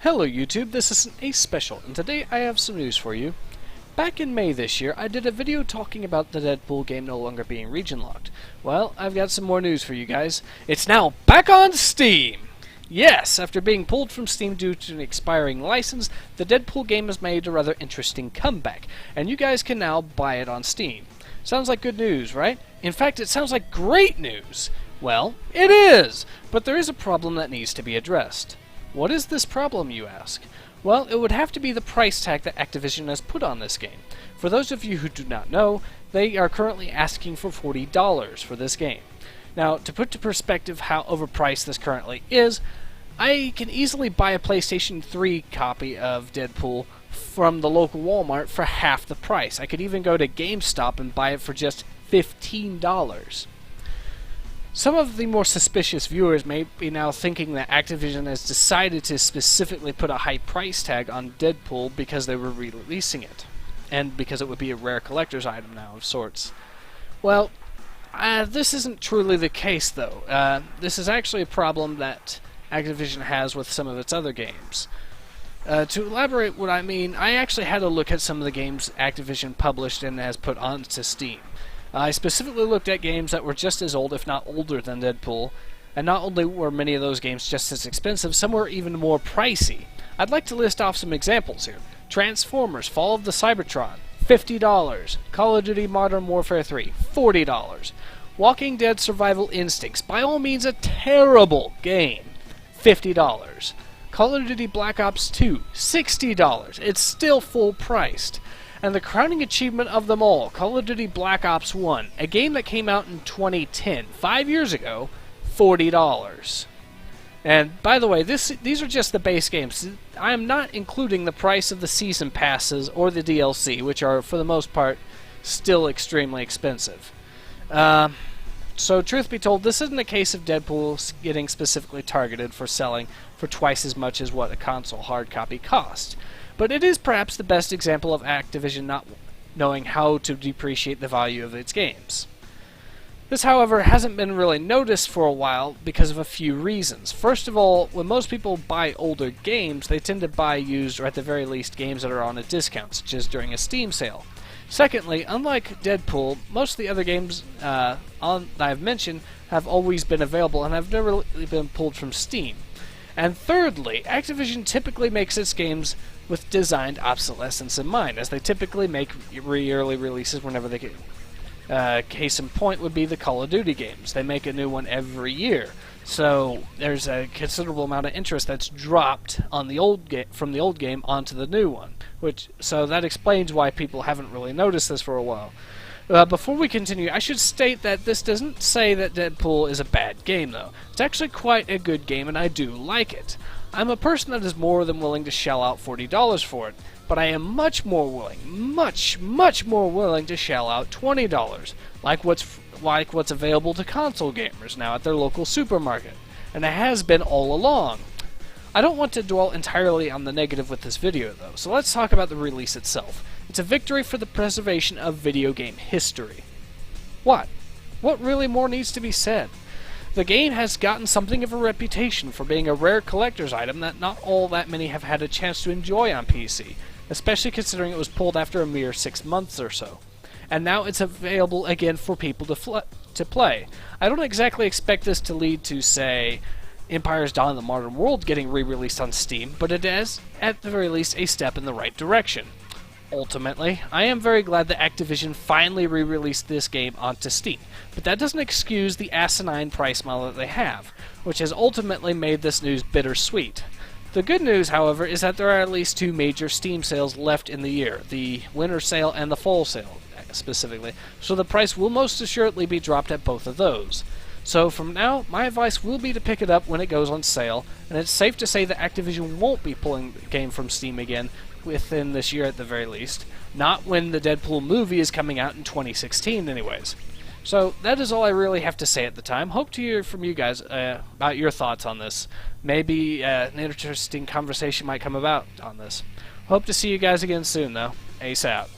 Hello YouTube, this is an Ace Special, and today I have some news for you. Back in May this year, I did a video talking about the Deadpool game no longer being region locked. Well, I've got some more news for you guys. It's now back on Steam! Yes, after being pulled from Steam due to an expiring license, the Deadpool game has made a rather interesting comeback, and you guys can now buy it on Steam. Sounds like good news, right? In fact, it sounds like great news! Well, it is! But there is a problem that needs to be addressed. What is this problem, you ask? Well, it would have to be the price tag that Activision has put on this game. For those of you who do not know, they are currently asking for $40 for this game. Now, to put to perspective how overpriced this currently is, I can easily buy a PlayStation 3 copy of Deadpool from the local Walmart for half the price. I could even go to GameStop and buy it for just $15. Some of the more suspicious viewers may be now thinking that Activision has decided to specifically put a high price tag on Deadpool because they were releasing it, and because it would be a rare collector's item now of sorts. Well, this isn't truly the case though. This is actually a problem that Activision has with some of its other games. To elaborate what I mean, I actually had a look at some of the games Activision published and has put onto Steam. I specifically looked at games that were just as old, if not older, than Deadpool, and not only were many of those games just as expensive, some were even more pricey. I'd like to list off some examples here. Transformers: Fall of the Cybertron, $50. Call of Duty Modern Warfare 3, $40. Walking Dead Survival Instincts, by all means a terrible game, $50. Call of Duty Black Ops 2, $60. It's still full priced. And the crowning achievement of them all, Call of Duty Black Ops 1, a game that came out in 2010, 5 years ago, $40. And by the way, these are just the base games. I am not including the price of the season passes or the DLC, which are, for the most part, still extremely expensive. So truth be told, this isn't a case of Deadpool getting specifically targeted for selling for twice as much as what a console hard copy cost. But it is perhaps the best example of Activision not knowing how to depreciate the value of its games. This, however, hasn't been really noticed for a while because of a few reasons. First of all, when most people buy older games, they tend to buy used or at the very least games that are on a discount, such as during a Steam sale. Secondly, unlike Deadpool, most of the other games that I've mentioned have always been available and have never really been pulled from Steam. And thirdly, Activision typically makes its games with designed obsolescence in mind, as they typically make yearly releases whenever they can. Case in point would be the Call of Duty games. They make a new one every year. So there's a considerable amount of interest that's dropped on the from the old game onto the new one. So that explains why people haven't really noticed this for a while. Before we continue, I should state that this doesn't say that Deadpool is a bad game, though. It's actually quite a good game, and I do like it. I'm a person that is more than willing to shell out $40 for it, but I am much more willing, much more willing to shell out $20, like what's available to console gamers now at their local supermarket, and it has been all along. I don't want to dwell entirely on the negative with this video, though, so let's talk about the release itself. It's a victory for the preservation of video game history. What? What really more needs to be said? The game has gotten something of a reputation for being a rare collector's item that not all that many have had a chance to enjoy on PC, especially considering it was pulled after a mere 6 months or so. And now it's available again for people to play. I don't exactly expect this to lead to, say, Empire's Dawn the Modern World getting re-released on Steam, but it is, at the very least, a step in the right direction. Ultimately, I am very glad that Activision finally re-released this game onto Steam, but that doesn't excuse the asinine price model that they have, which has ultimately made this news bittersweet. The good news, however, is that there are at least 2 major Steam sales left in the year, the winter sale and the fall sale, specifically, so the price will most assuredly be dropped at both of those. So from now, my advice will be to pick it up when it goes on sale, and it's safe to say that Activision won't be pulling the game from Steam again within this year at the very least. Not when the Deadpool movie is coming out in 2016 anyways. So that is all I really have to say at the time. Hope to hear from you guys about your thoughts on this. Maybe an interesting conversation might come about on this. Hope to see you guys again soon though. Ace out.